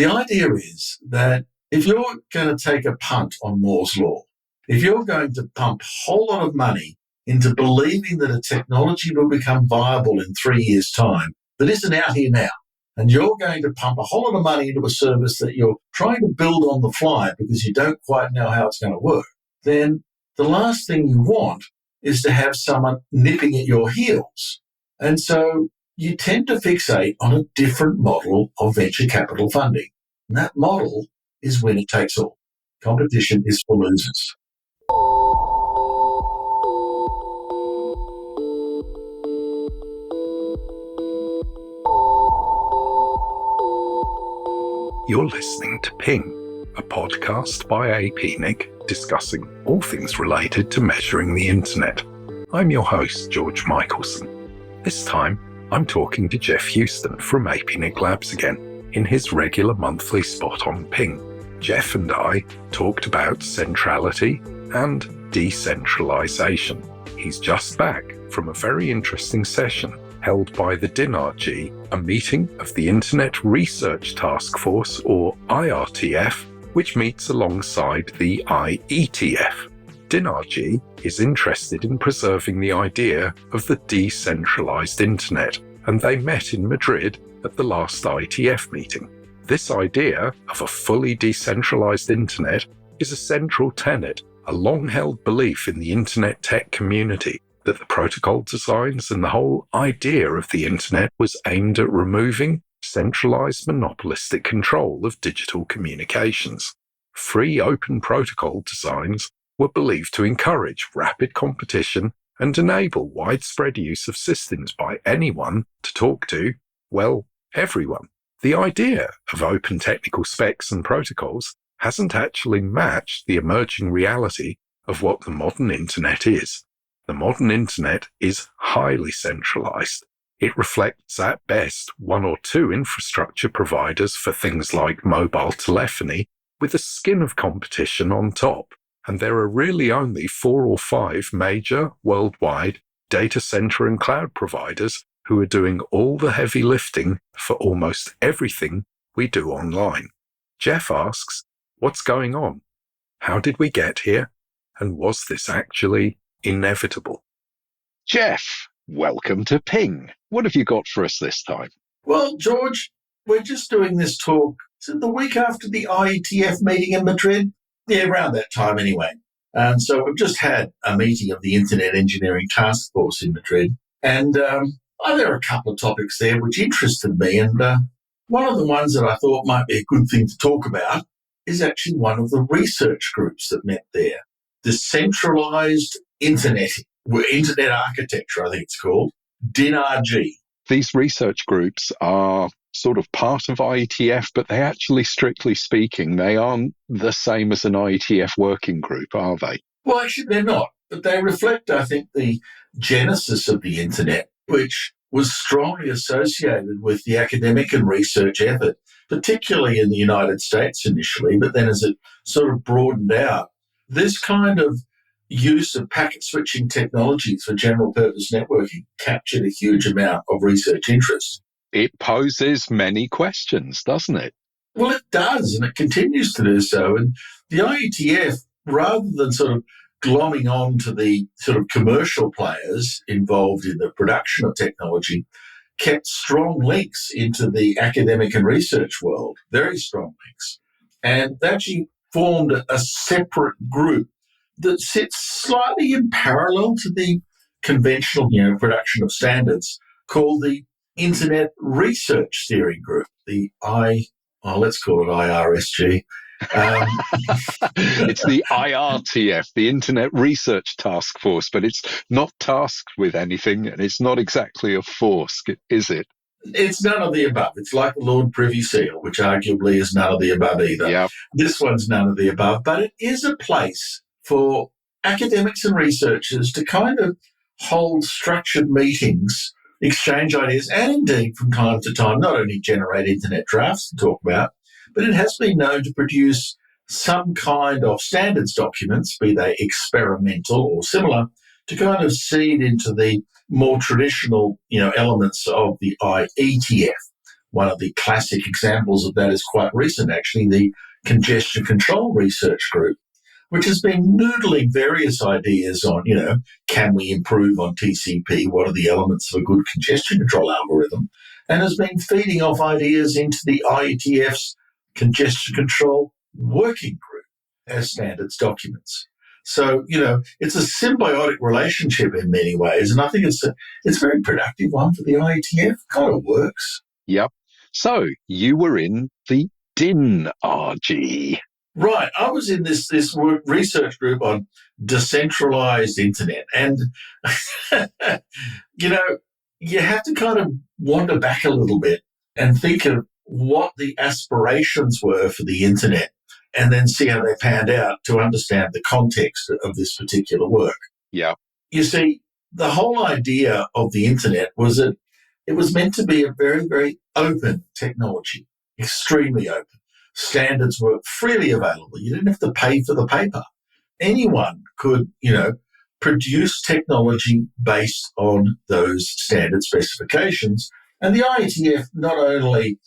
The idea is that if you're going to take a punt on Moore's Law, if you're going to pump a whole lot of money into believing that a technology will become viable in 3 years' time that isn't out here now, and you're going to pump a whole lot of money into a service that you're trying to build on the fly because you don't quite know how it's going to work, then the last thing you want is to have someone nipping at your heels. And so you tend to fixate on a different model of venture capital funding. And that model is winner takes all. Competition is for losers. You're listening to Ping, a podcast by APNIC discussing all things related to measuring the internet. I'm your host, George Michelson. This time, I'm talking to Geoff Huston from APNIC Labs again, in his regular monthly spot on Ping. Geoff and I talked about centrality and decentralization. He's just back from a very interesting session held by the DINRG, a meeting of the Internet Research Task Force, or IRTF, which meets alongside the IETF. DINRG is interested in preserving the idea of the decentralized internet, and they met in Madrid at the last IETF meeting. This idea of a fully decentralized internet is a central tenet, a long-held belief in the internet tech community, that the protocol designs and the whole idea of the internet was aimed at removing centralized monopolistic control of digital communications. Free open protocol designs were believed to encourage rapid competition and enable widespread use of systems by anyone to talk to, well, everyone. The idea of open technical specs and protocols hasn't actually matched the emerging reality of what the modern internet is. The modern internet is highly centralized. It reflects at best one or two infrastructure providers for things like mobile telephony, with a skin of competition on top. And there are really only 4 or 5 major worldwide data center and cloud providers who are doing all the heavy lifting for almost everything we do online. Geoff asks, what's going on? How did we get here? And was this actually inevitable? Geoff, welcome to Ping. What have you got for us this time? Well, George, we're just doing this talk the week after the IETF meeting in Madrid. Yeah, around that time anyway. And so we've just had a meeting of the Internet Engineering Task Force in Madrid. And there are a couple of topics there which interested me. And one of the ones that I thought might be a good thing to talk about is actually one of the research groups that met there. The Centralized Internet Architecture, I think it's called, DINRG. These research groups are sort of part of IETF, but they actually, strictly speaking, they aren't the same as an IETF working group, are they? Well, actually, they're not. But they reflect, I think, the genesis of the internet, which was strongly associated with the academic and research effort, particularly in the United States initially, but then as it sort of broadened out, this kind of use of packet switching technologies for general purpose networking captured a huge amount of research interest. It poses many questions, doesn't it? Well, it does, and it continues to do so. And the IETF, rather than sort of glomming on to the sort of commercial players involved in the production of technology, kept strong links into the academic and research world, very strong links. And they actually formed a separate group that sits slightly in parallel to the conventional, production of standards, called the Internet Research Steering Group, let's call it IRSG. It's the IRTF, the Internet Research Task Force, but it's not tasked with anything, and it's not exactly a force, is it? It's none of the above. It's like the Lord Privy Seal, which arguably is none of the above either. Yep. This one's none of the above, but it is a place for academics and researchers to kind of hold structured meetings, exchange ideas, and indeed from time to time not only generate internet drafts to talk about, but it has been known to produce some kind of standards documents, be they experimental or similar, to kind of seed into the more traditional, elements of the IETF. One of the classic examples of that is quite recent, actually, the Congestion Control Research Group, which has been noodling various ideas on, can we improve on TCP? What are the elements of a good congestion control algorithm? And has been feeding off ideas into the IETF's Congestion Control Working Group as standards documents. So, it's a symbiotic relationship in many ways, and I think it's a very productive one for the IETF. Kind of works. Yep. So you were in the DIN RG. Right. I was in this research group on decentralized internet. And, you have to kind of wander back a little bit and think of what the aspirations were for the internet and then see how they panned out to understand the context of this particular work. Yeah. You see, the whole idea of the internet was that it was meant to be a very, very open technology, extremely open. Standards were freely available. You didn't have to pay for the paper. Anyone could, produce technology based on those standard specifications. And the IETF not only,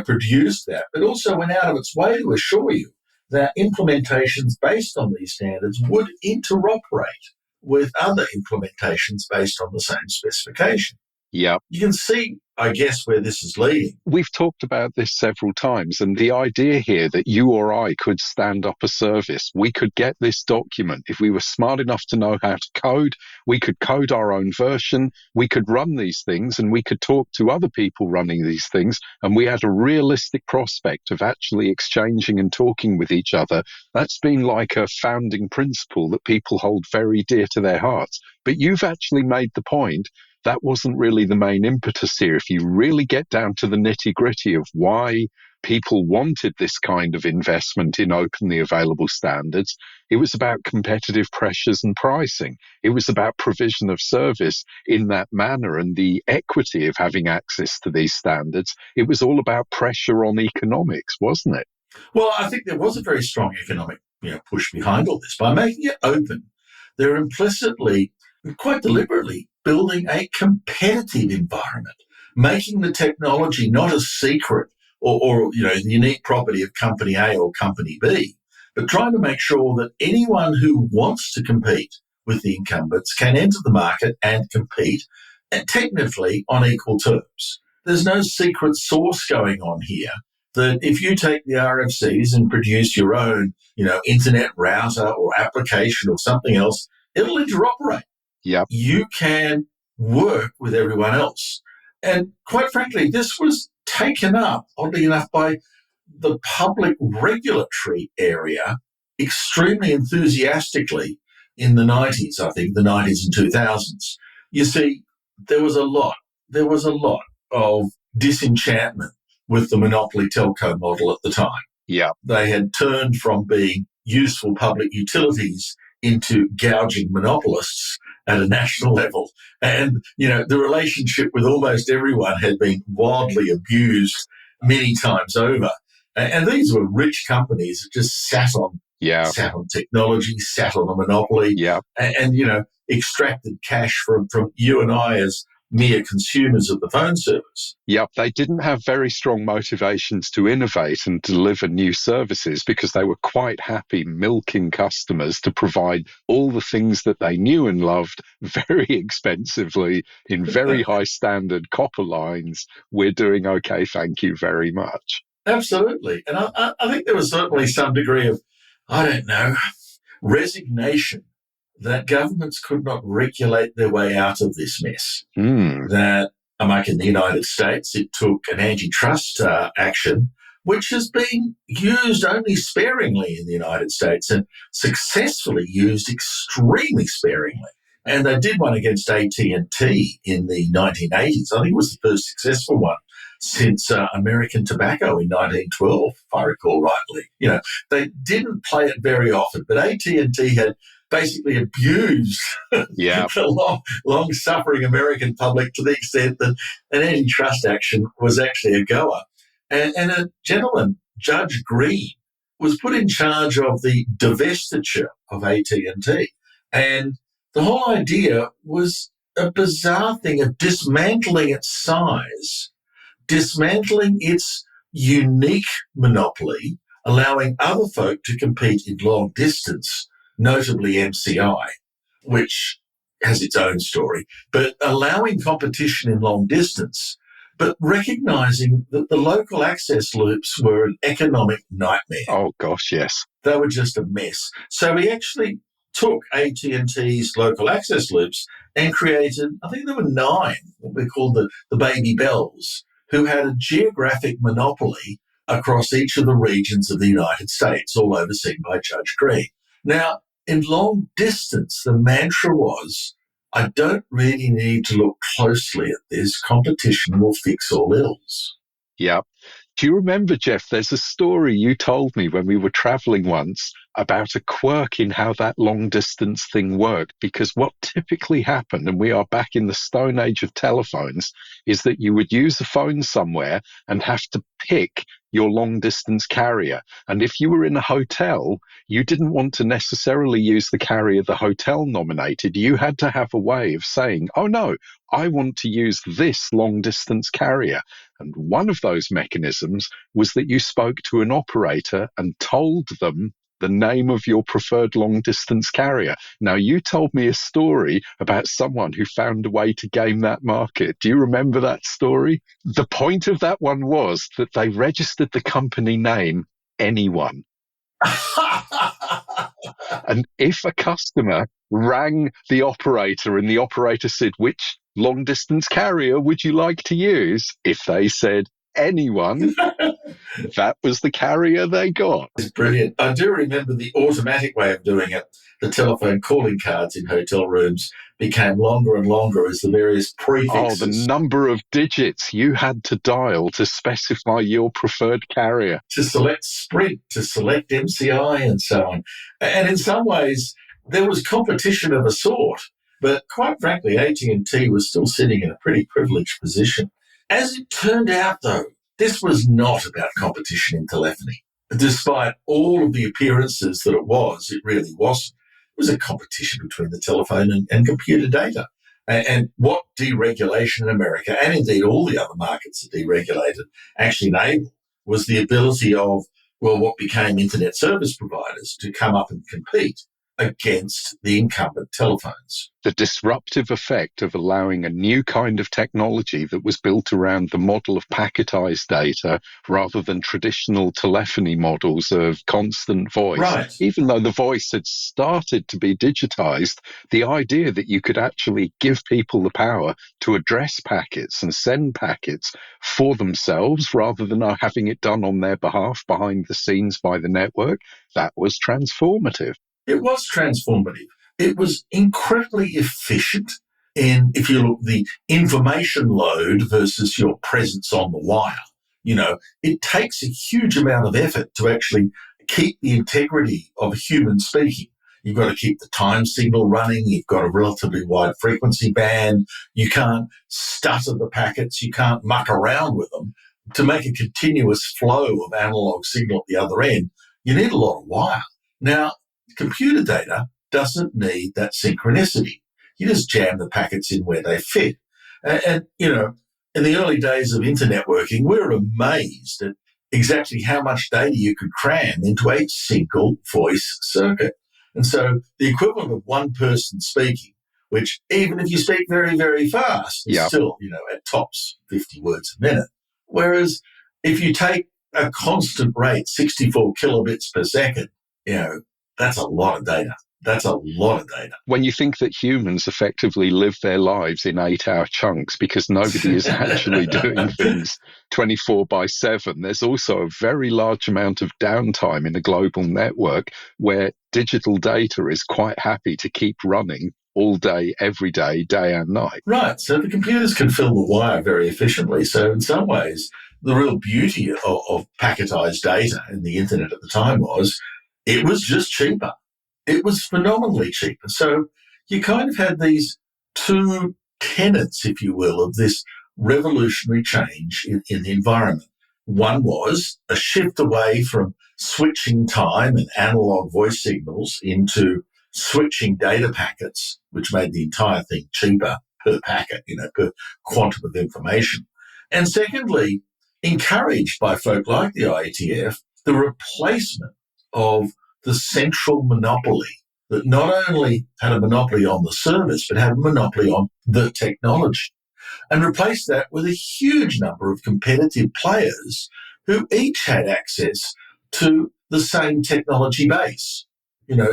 produced that, but also went out of its way to assure you that implementations based on these standards would interoperate with other implementations based on the same specification. Yeah. You can see, I guess, where this is leading. We've talked about this several times, and the idea here that you or I could stand up a service, we could get this document. If we were smart enough to know how to code, we could code our own version, we could run these things, and we could talk to other people running these things, and we had a realistic prospect of actually exchanging and talking with each other. That's been like a founding principle that people hold very dear to their hearts. But you've actually made the point that wasn't really the main impetus here. If you really get down to the nitty-gritty of why people wanted this kind of investment in openly available standards, it was about competitive pressures and pricing. It was about provision of service in that manner and the equity of having access to these standards. It was all about pressure on economics, wasn't it? Well, I think there was a very strong economic push behind all this. By making it open, they're implicitly, quite deliberately, building a competitive environment, making the technology not a secret or the unique property of company A or company B, but trying to make sure that anyone who wants to compete with the incumbents can enter the market and compete, and technically on equal terms. There's no secret sauce going on here that if you take the RFCs and produce your own, internet router or application or something else, it'll interoperate. Yep. You can work with everyone else. And quite frankly, this was taken up, oddly enough, by the public regulatory area extremely enthusiastically in the 90s, I think, the 90s and 2000s. You see, there was a lot of disenchantment with the monopoly telco model at the time. Yeah. They had turned from being useful public utilities into gouging monopolists at a national level. And, the relationship with almost everyone had been wildly abused many times over. And these were rich companies that just sat on technology, sat on a monopoly, and extracted cash from you and I as mere consumers of the phone service. Yep, they didn't have very strong motivations to innovate and deliver new services because they were quite happy milking customers to provide all the things that they knew and loved very expensively in very high standard copper lines. We're doing okay, thank you very much. Absolutely. And I think there was certainly some degree of, resignation that governments could not regulate their way out of this mess. That, like in the United States, it took an antitrust action, which has been used only sparingly in the United States and successfully used extremely sparingly. And they did one against AT&T in the 1980s. I think it was the first successful one since American Tobacco in 1912, if I recall rightly. They didn't play it very often, but AT&T had basically abused the long-suffering American public to the extent that an antitrust action was actually a goer. And a gentleman, Judge Green, was put in charge of the divestiture of AT&T. And the whole idea was a bizarre thing of dismantling its size dismantling its unique monopoly, allowing other folk to compete in long distance, notably MCI, which has its own story, but allowing competition in long distance, but recognizing that the local access loops were an economic nightmare. Oh, gosh, yes. They were just a mess. So he actually took AT&T's local access loops and created, I think there were 9, what we call the baby bells, who had a geographic monopoly across each of the regions of the United States, all overseen by Judge Green. Now, in long distance, the mantra was, I don't really need to look closely at this. Competition will fix all ills. Yeah. Do you remember, Geoff, there's a story you told me when we were traveling once about a quirk in how that long distance thing worked, because what typically happened, and we are back in the stone age of telephones, is that you would use a phone somewhere and have to pick your long distance carrier. And if you were in a hotel, you didn't want to necessarily use the carrier the hotel nominated. You had to have a way of saying, oh no, I want to use this long distance carrier. And one of those mechanisms was that you spoke to an operator and told them the name of your preferred long-distance carrier. Now, you told me a story about someone who found a way to game that market. Do you remember that story? The point of that one was that they registered the company name Anyone. And if a customer rang the operator and the operator said, which long-distance carrier would you like to use? If they said Anyone, that was the carrier they got. It's brilliant. I do remember the automatic way of doing it. The telephone calling cards in hotel rooms became longer and longer as the various prefixes. Oh, the number of digits you had to dial to specify your preferred carrier. To select Sprint, to select MCI and so on. And in some ways, there was competition of a sort. But quite frankly, AT&T was still sitting in a pretty privileged position. As it turned out, though, this was not about competition in telephony. Despite all of the appearances that it really wasn't. It was a competition between the telephone and computer data. And what deregulation in America, and indeed all the other markets that deregulated, actually enabled was the ability of, what became internet service providers to come up and compete against the incumbent telephones. The disruptive effect of allowing a new kind of technology that was built around the model of packetized data rather than traditional telephony models of constant voice. Right. Even though the voice had started to be digitized, the idea that you could actually give people the power to address packets and send packets for themselves rather than having it done on their behalf behind the scenes by the network, that was transformative. It was transformative. It was incredibly efficient in, if you look, the information load versus your presence on the wire. It takes a huge amount of effort to actually keep the integrity of human speaking. You've got to keep the time signal running. You've got a relatively wide frequency band. You can't stutter the packets. You can't muck around with them. To make a continuous flow of analog signal at the other end, you need a lot of wire. Now, computer data doesn't need that synchronicity. You just jam the packets in where they fit. And in the early days of internet working, we were amazed at exactly how much data you could cram into a single voice circuit. And so the equivalent of one person speaking, which even if you speak very, very fast, is still, at tops 50 words a minute. Whereas if you take a constant rate, 64 kilobits per second, that's a lot of data. That's a lot of data. When you think that humans effectively live their lives in 8-hour chunks because nobody is actually doing things 24/7, there's also a very large amount of downtime in a global network where digital data is quite happy to keep running all day, every day, day and night. Right. So the computers can fill the wire very efficiently. So in some ways, the real beauty of packetized data in the internet at the time was it was just cheaper. It was phenomenally cheaper. So you kind of had these two tenets, if you will, of this revolutionary change in the environment. One was a shift away from switching time and analog voice signals into switching data packets, which made the entire thing cheaper per packet, per quantum of information. And secondly, encouraged by folk like the IETF, the replacement of the central monopoly that not only had a monopoly on the service, but had a monopoly on the technology, and replace that with a huge number of competitive players who each had access to the same technology base.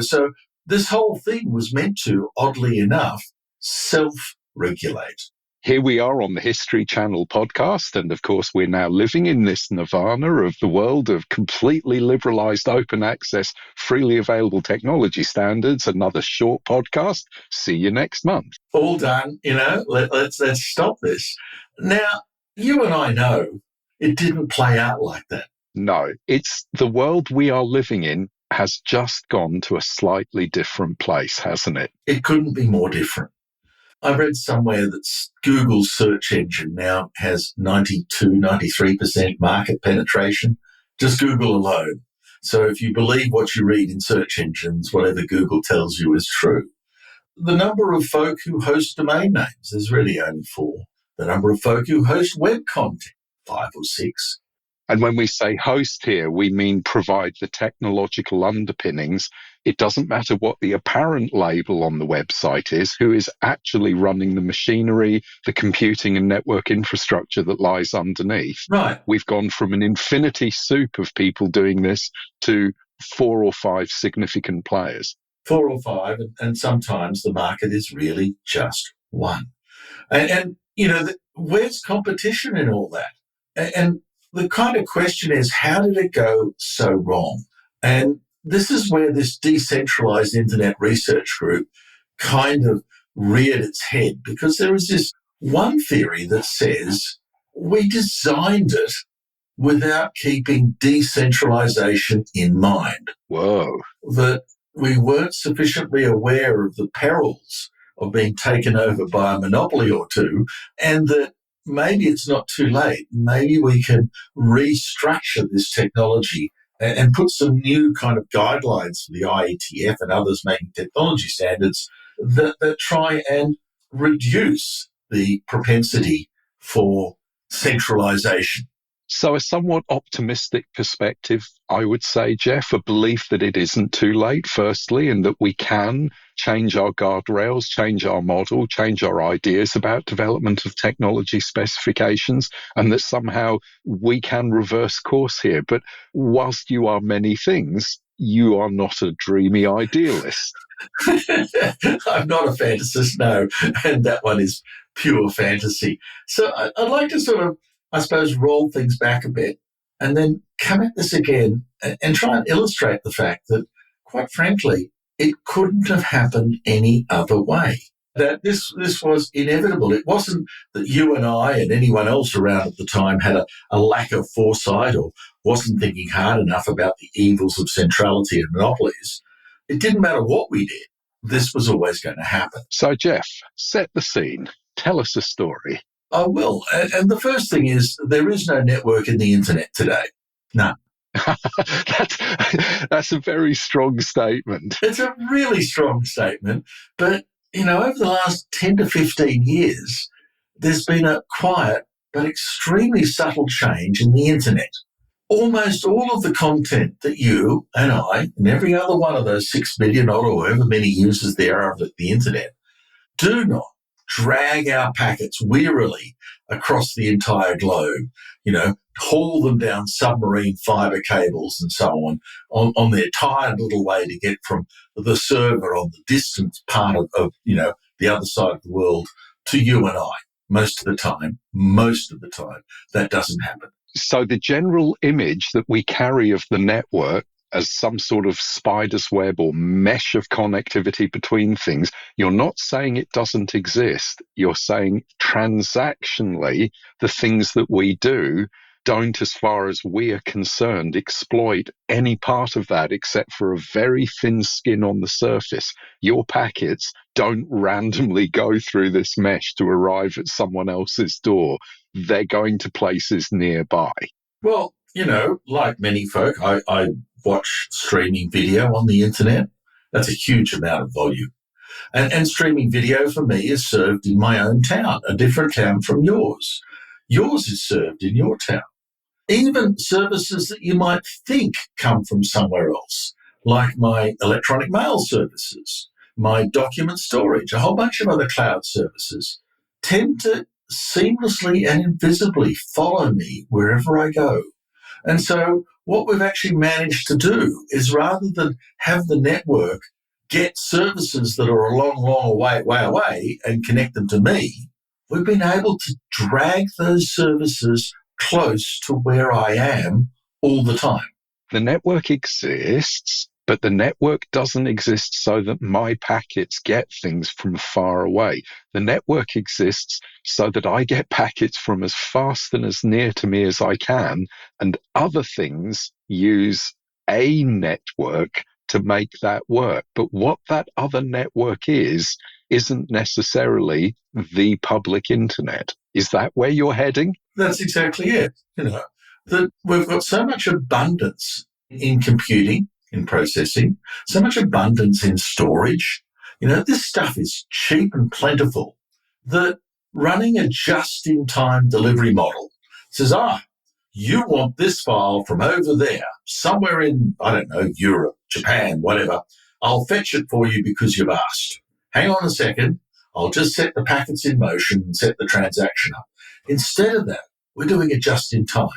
So this whole thing was meant to, oddly enough, self-regulate. Here we are on the History Channel podcast, and of course we're now living in this nirvana of the world of completely liberalised open access, freely available technology standards. Another short podcast. See you next month. All done, let's stop this. Now, you and I know it didn't play out like that. No, it's the world we are living in has just gone to a slightly different place, hasn't it? It couldn't be more different. I read somewhere that Google's search engine now has 92, 93% market penetration, just Google alone. So if you believe what you read in search engines, whatever Google tells you is true. The number of folk who host domain names is really only 4. The number of folk who host web content, 5 or 6. And when we say host here, we mean provide the technological underpinnings. It doesn't matter what the apparent label on the website is, who is actually running the machinery, the computing and network infrastructure that lies underneath. Right. We've gone from an infinity soup of people doing this to 4 or 5 significant players. 4 or 5, and sometimes the market is really just 1. And where's competition in all that? And the kind of question is, how did it go so wrong? And this is where this decentralized internet research group kind of reared its head, because there is this one theory that says we designed it without keeping decentralization in mind. Whoa. That we weren't sufficiently aware of the perils of being taken over by a monopoly or two, and that maybe it's not too late. Maybe we can restructure this technology and put some new kind of guidelines for the IETF and others making technology standards that try and reduce the propensity for centralization. So a somewhat optimistic perspective, I would say, Geoff, a belief that it isn't too late, firstly, and that we can change our guardrails, change our model, change our ideas about development of technology specifications, and that somehow we can reverse course here. But whilst you are many things, you are not a dreamy idealist. I'm not a fantasist, no, and that one is pure fantasy. So I'd like to sort of, I suppose, roll things back a bit and then come at this again and try and illustrate the fact that, quite frankly, it couldn't have happened any other way. That this was inevitable. It wasn't that you and I and anyone else around at the time had a lack of foresight or wasn't thinking hard enough about the evils of centrality and monopolies. It didn't matter what we did. This was always going to happen. So, Geoff, set the scene. Tell us a story. I will. And the first thing is, there is no network in the internet today. None. That's a very strong statement. It's a really strong statement. But, over the last 10 to 15 years, there's been a quiet but extremely subtle change in the internet. Almost all of the content that you and I and every other one of those 6 billion or however many users there are of the internet do not drag our packets wearily across the entire globe, haul them down submarine fiber cables and so on their tired little way to get from the server on the distant part of the other side of the world to you and I. Most of the time, that doesn't happen. So the general image that we carry of the network as some sort of spider's web or mesh of connectivity between things, you're not saying it doesn't exist. You're saying transactionally, the things that we do don't, as far as we are concerned, exploit any part of that except for a very thin skin on the surface. Your packets don't randomly go through this mesh to arrive at someone else's door. They're going to places nearby. Well, like many folk, I watch streaming video on the internet. That's a huge amount of volume. And streaming video for me is served in my own town, a different town from yours. yours is served in your town. Even services that you might think come from somewhere else, like my electronic mail services, my document storage, a whole bunch of other cloud services, tend to seamlessly and invisibly follow me wherever I go. And so what we've actually managed to do is, rather than have the network get services that are a long way away and connect them to me, we've been able to drag those services close to where I am all the time. The network exists, but the network doesn't exist so that my packets get things from far away. The network exists so that I get packets from as fast and as near to me as I can, and other things use a network to make that work. But what that other network isn't necessarily the public internet. Is that where you're heading? That's exactly it. That we've got so much abundance in computing, in processing, so much abundance in storage. This stuff is cheap and plentiful, that running a just-in-time delivery model says, you want this file from over there, somewhere in, I don't know, Europe, Japan, whatever. I'll fetch it for you because you've asked. Hang on a second. I'll just set the packets in motion and set the transaction up. Instead of that, we're doing it just in time.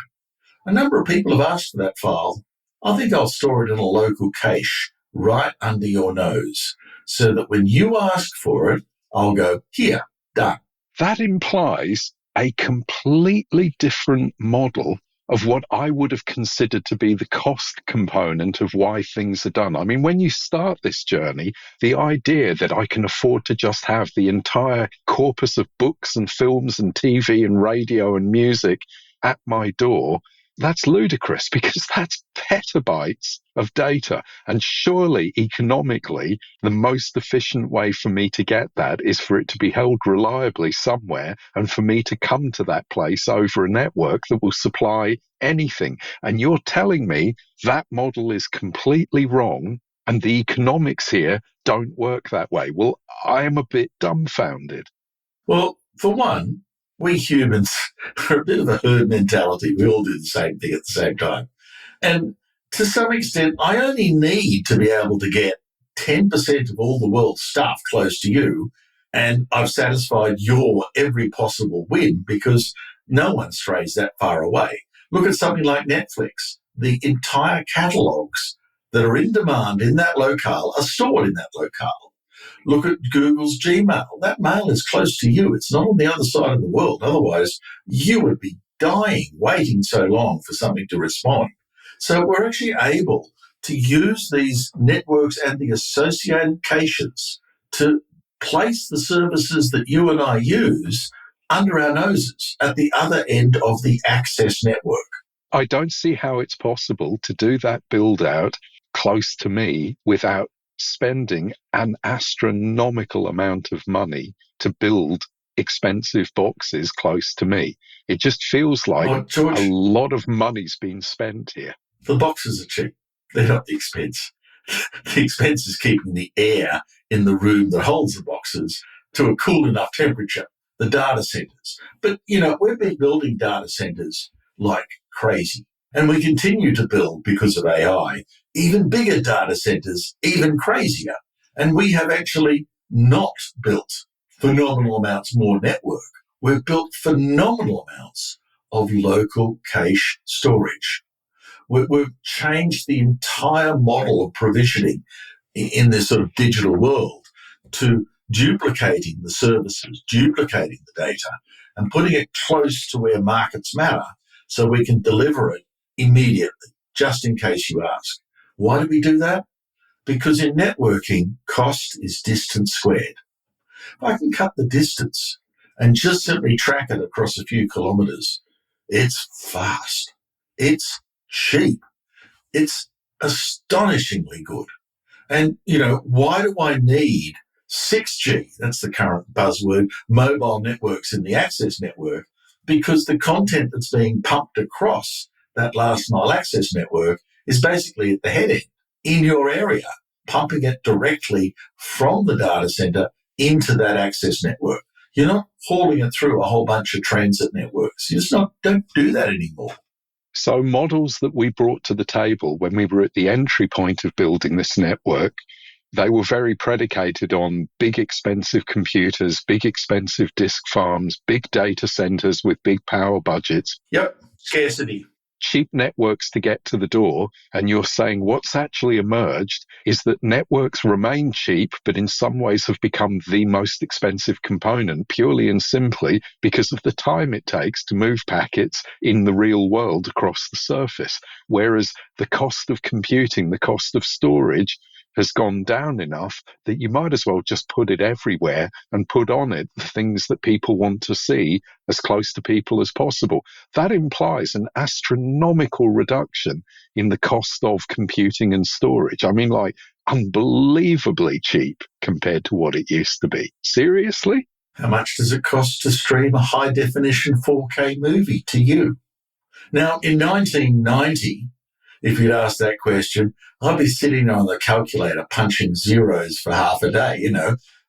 A number of people have asked for that file. I think I'll store it in a local cache right under your nose, so that when you ask for it, I'll go, here, done. That implies a completely different model of what I would have considered to be the cost component of why things are done. I mean, when you start this journey, the idea that I can afford to just have the entire corpus of books and films and TV and radio and music at my door, that's ludicrous, because that's petabytes of data. And surely, economically, the most efficient way for me to get that is for it to be held reliably somewhere, and for me to come to that place over a network that will supply anything. And you're telling me that model is completely wrong, and the economics here don't work that way. Well, I am a bit dumbfounded. Well, for one, we humans are a bit of a herd mentality. We all do the same thing at the same time. And to some extent, I only need to be able to get 10% of all the world's stuff close to you, and I've satisfied your every possible whim, because no one strays that far away. Look at something like Netflix. The entire catalogues that are in demand in that locale are stored in that locale. Look at Google's Gmail. That mail is close to you. It's not on the other side of the world. Otherwise, you would be dying waiting so long for something to respond. So we're actually able to use these networks and the associated caches to place the services that you and I use under our noses at the other end of the access network. I don't see how it's possible to do that build out close to me without spending an astronomical amount of money to build expensive boxes close to me. It just feels like George, a lot of money's been spent here. The boxes are cheap. They're not the expense. The expense is keeping the air in the room that holds the boxes to a cool enough temperature, the data centers. But, we've been building data centers like crazy. And we continue to build, because of AI, even bigger data centers, even crazier. And we have actually not built phenomenal amounts more network. We've built phenomenal amounts of local cache storage. We've changed the entire model of provisioning in this sort of digital world to duplicating the services, duplicating the data, and putting it close to where markets matter so we can deliver it immediately, just in case you ask. Why do we do that? Because in networking, cost is distance squared. If I can cut the distance and just simply track it across a few kilometers, it's fast. It's cheap. It's astonishingly good. And, why do I need 6G? That's the current buzzword, mobile networks in the access network, because the content that's being pumped across that last mile access network is basically at the head end in your area, pumping it directly from the data center into that access network. You're not hauling it through a whole bunch of transit networks. You just don't do that anymore. So models that we brought to the table when we were at the entry point of building this network, they were very predicated on big, expensive computers, big, expensive disk farms, big data centers with big power budgets. Yep, scarcity. Cheap networks to get to the door. And you're saying what's actually emerged is that networks remain cheap, but in some ways have become the most expensive component purely and simply because of the time it takes to move packets in the real world across the surface. Whereas the cost of computing, the cost of storage has gone down enough that you might as well just put it everywhere and put on it the things that people want to see as close to people as possible. That implies an astronomical reduction in the cost of computing and storage. I mean, like, unbelievably cheap compared to what it used to be. Seriously? How much does it cost to stream a high-definition 4K movie to you? Now, in 1990, if you'd asked that question, I'd be sitting on the calculator punching zeros for half a day.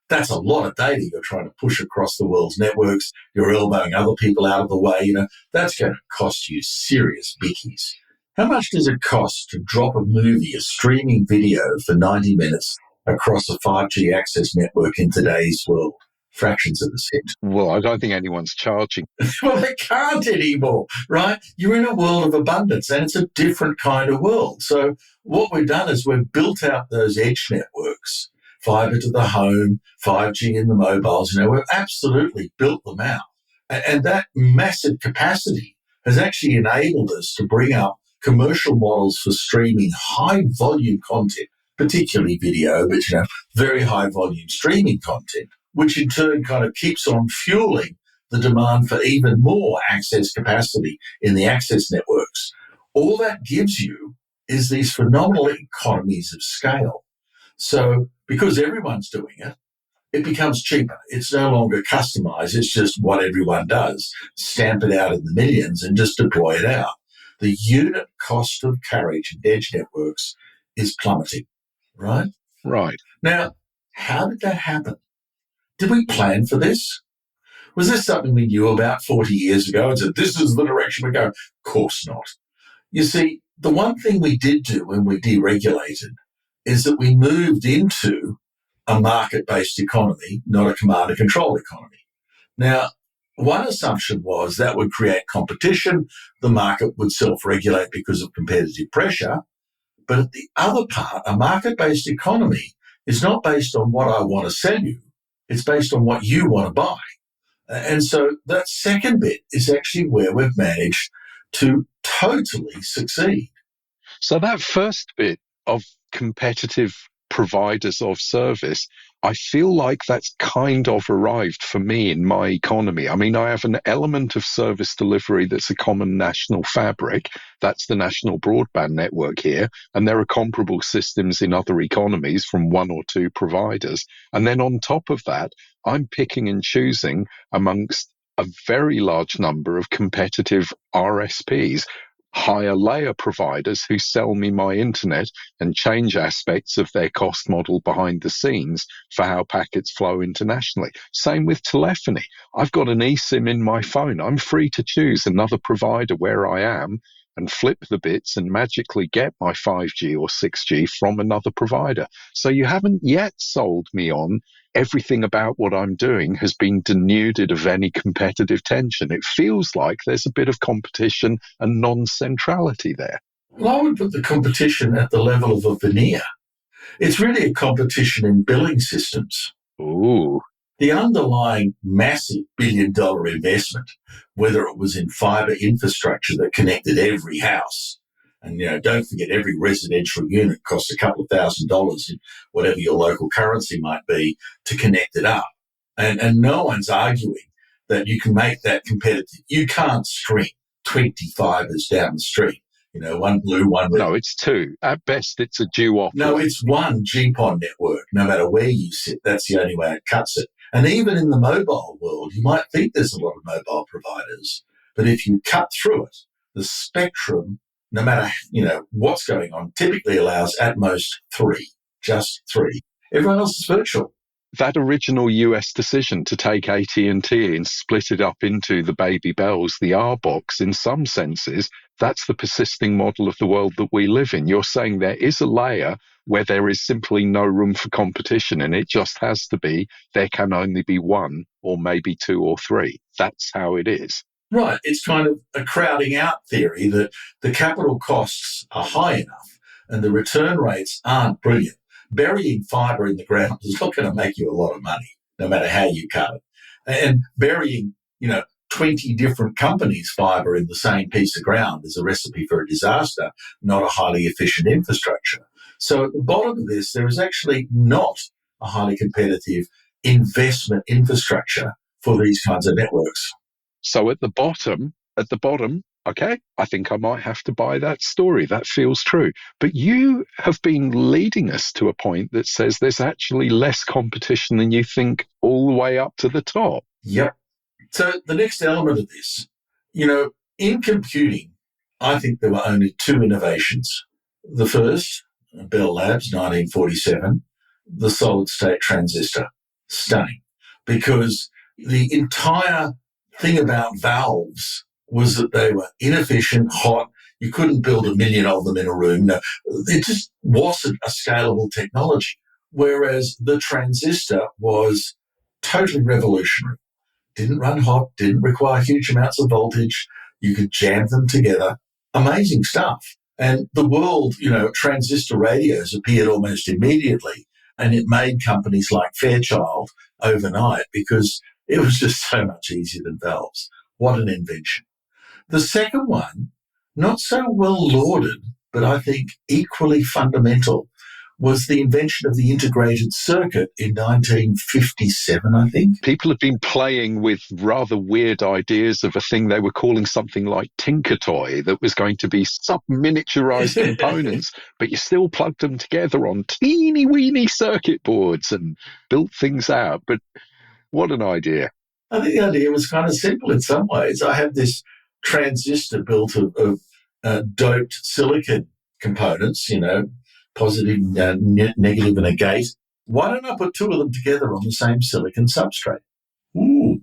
That's a lot of data you're trying to push across the world's networks. You're elbowing other people out of the way. That's going to cost you serious bickies. How much does it cost to drop a movie, a streaming video for 90 minutes across a 5G access network in today's world? Fractions of a cent. Well, I don't think anyone's charging. Well, they can't anymore, right? You're in a world of abundance, and it's a different kind of world. So what we've done is we've built out those edge networks, fiber to the home, 5G in the mobiles. We've absolutely built them out. And that massive capacity has actually enabled us to bring up commercial models for streaming high-volume content, particularly video, but, very high-volume streaming content, which in turn kind of keeps on fueling the demand for even more access capacity in the access networks. All that gives you is these phenomenal economies of scale. So because everyone's doing it, it becomes cheaper. It's no longer customized. It's just what everyone does. Stamp it out in the millions and just deploy it out. The unit cost of carriage in edge networks is plummeting, right? Right. Now, how did that happen? Did we plan for this? Was this something we knew about 40 years ago and said, this is the direction we're going? Of course not. You see, the one thing we did do when we deregulated is that we moved into a market-based economy, not a command and control economy. Now, one assumption was that would create competition. The market would self-regulate because of competitive pressure. But at the other part, a market-based economy is not based on what I want to sell you. It's based on what you want to buy. And so that second bit is actually where we've managed to totally succeed. So that first bit of competitive providers of service, I feel like that's kind of arrived for me in my economy. I mean, I have an element of service delivery that's a common national fabric. That's the national broadband network here. And there are comparable systems in other economies from one or two providers. And then on top of that, I'm picking and choosing amongst a very large number of competitive RSPs, higher layer providers who sell me my internet and change aspects of their cost model behind the scenes for how packets flow internationally. Same with telephony. I've got an eSIM in my phone. I'm free to choose another provider where I am and flip the bits and magically get my 5G or 6G from another provider. So you haven't yet sold me on everything about what I'm doing has been denuded of any competitive tension. It feels like there's a bit of competition and non-centrality there. Well, I would put the competition at the level of a veneer. It's really a competition in billing systems. Ooh. The underlying massive billion-dollar investment, whether it was in fiber infrastructure that connected every house, and don't forget every residential unit costs a couple of $1,000s in whatever your local currency might be to connect it up. And no one's arguing that you can make that competitive. You can't string 20 fibers down the street. One blue, one red. No, it's two. At best, it's a duopoly. No, it's one GPON network. No matter where you sit, that's the only way it cuts it. And even in the mobile world, you might think there's a lot of mobile providers, but if you cut through it, the spectrum, no matter what's going on, typically allows at most three, just three. Everyone else is virtual. That original US decision to take AT&T and split it up into the baby bells, the R box, in some senses, that's the persisting model of the world that we live in. You're saying there is a layer where there is simply no room for competition, and it just has to be, there can only be one or maybe two or three. That's how it is. Right. It's kind of a crowding out theory that the capital costs are high enough and the return rates aren't brilliant. Burying fibre in the ground is not going to make you a lot of money, no matter how you cut it. And burying, 20 different companies' fibre in the same piece of ground is a recipe for a disaster, not a highly efficient infrastructure. So at the bottom of this, there is actually not a highly competitive investment infrastructure for these kinds of networks. So at the bottom, okay, I think I might have to buy that story. That feels true. But you have been leading us to a point that says there's actually less competition than you think all the way up to the top. Yep. So the next element of this, in computing, I think there were only two innovations. The first, Bell Labs, 1947, the solid-state transistor. Stunning. Because the entire thing about valves was that they were inefficient, hot. You couldn't build a million of them in a room. No, it just wasn't a scalable technology. Whereas the transistor was totally revolutionary. Didn't run hot, didn't require huge amounts of voltage. You could jam them together. Amazing stuff. And the world, transistor radios appeared almost immediately. And it made companies like Fairchild overnight because it was just so much easier than valves. What an invention. The second one, not so well lauded, but I think equally fundamental, was the invention of the integrated circuit in 1957, I think. People have been playing with rather weird ideas of a thing they were calling something like Tinker Toy that was going to be sub-miniaturized components, but you still plugged them together on teeny-weeny circuit boards and built things out. But what an idea. I think the idea was kind of simple in some ways. I have this transistor built of doped silicon components, positive, negative, and a gate. Why don't I put two of them together on the same silicon substrate? Ooh,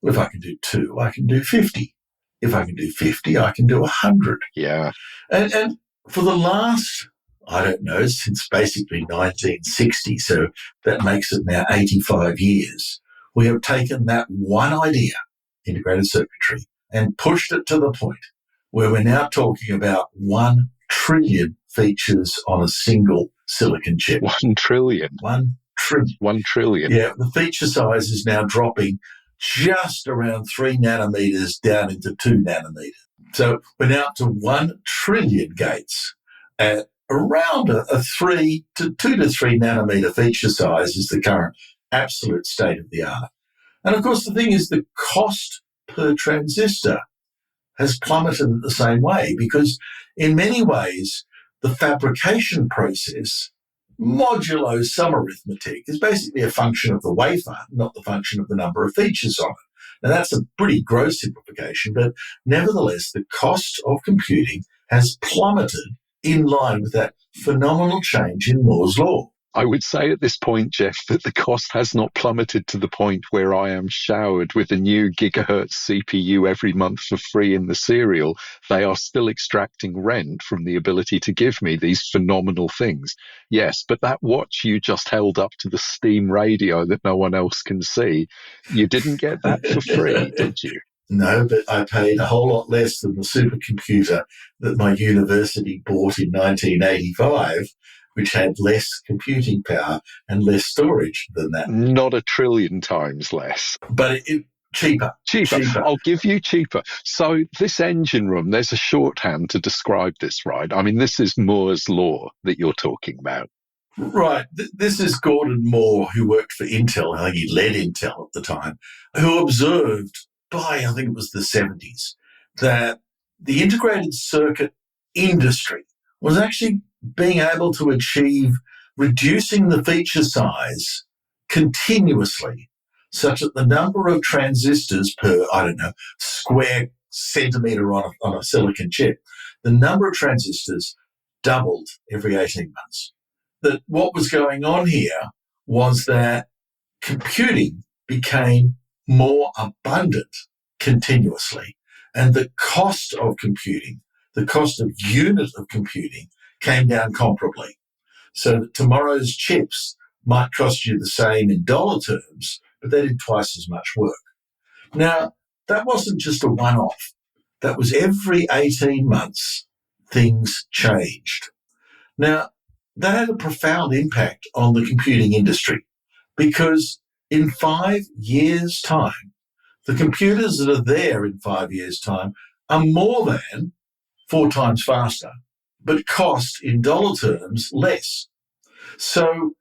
well, if I can do two, I can do 50. If I can do 50, I can do 100. Yeah. And for the last, I don't know, since basically 1960, so that makes it now 85 years, we have taken that one idea, integrated circuitry, and pushed it to the point where we're now talking about 1 trillion features on a single silicon chip. 1 trillion. 1 trillion. 1 trillion. Yeah, the feature size is now dropping just around 3 nanometers down into 2 nanometers. So we're now up to 1 trillion gates at around a 2 to 3 nanometer feature size is the current absolute state of the art. And of course, the thing is the cost per transistor has plummeted in the same way because in many ways, the fabrication process, modulo some arithmetic, is basically a function of the wafer, not the function of the number of features on it. Now, that's a pretty gross simplification, but nevertheless, the cost of computing has plummeted in line with that phenomenal change in Moore's law. I would say at this point, Geoff, that the cost has not plummeted to the point where I am showered with a new gigahertz CPU every month for free in the cereal. They are still extracting rent from the ability to give me these phenomenal things. Yes, but that watch you just held up to the steam radio that no one else can see, you didn't get that for free, did you? No, but I paid a whole lot less than the supercomputer that my university bought in 1985, which had less computing power and less storage than that. Not 1 trillion times less. But cheaper. I'll give you cheaper. So this engine room, there's a shorthand to describe this, right? I mean, this is Moore's law that you're talking about. Right. This is Gordon Moore, who worked for Intel. I think he led Intel at the time, who observed by, I think it was the 70s, that the integrated circuit industry was actually being able to achieve reducing the feature size continuously such that the number of transistors per, square centimeter on a silicon chip, the number of transistors doubled every 18 months. That what was going on here was that computing became more abundant continuously, and the cost of computing, the cost of unit of computing, came down comparably. So that tomorrow's chips might cost you the same in dollar terms, but they did twice as much work. Now, that wasn't just a one-off. That was every 18 months, things changed. Now, that had a profound impact on the computing industry because in 5 years' time, the computers that are there in 5 years' time are more than 4 times faster, but cost in dollar terms less. So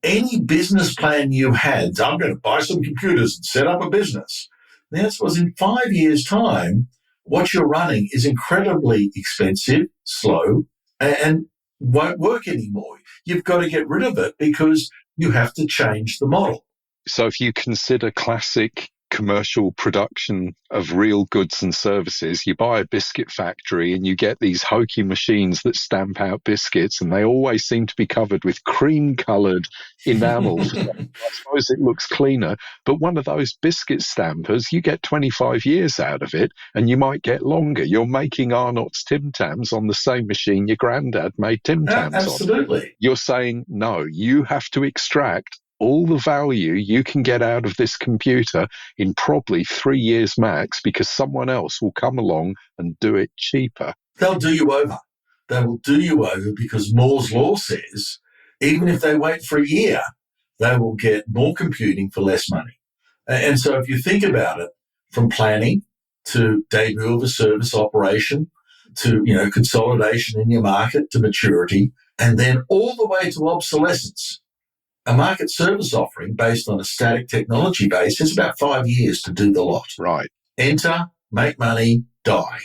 any business plan you had, I'm going to buy some computers and set up a business. The answer was in 5 years' time, what you're running is incredibly expensive, slow, and won't work anymore. You've got to get rid of it because you have to change the model. So if you consider classic commercial production of real goods and services, you buy a biscuit factory and you get these hokey machines that stamp out biscuits, and they always seem to be covered with cream-coloured enamel. I suppose it looks cleaner, but one of those biscuit stampers, you get 25 years out of it, and you might get longer. You're making Arnott's Tim Tams on the same machine your granddad made Tim Tams on. Absolutely. You're saying, no, you have to extract all the value you can get out of this computer in probably 3 years max, because someone else will come along and do it cheaper. They'll do you over. They will do you over because Moore's Law says even if they wait for a year, they will get more computing for less money. And so if you think about it, from planning to debut of a service operation to, consolidation in your market to maturity, and then all the way to obsolescence, a market service offering based on a static technology base is about 5 years to do the lot. Right. Enter, make money, die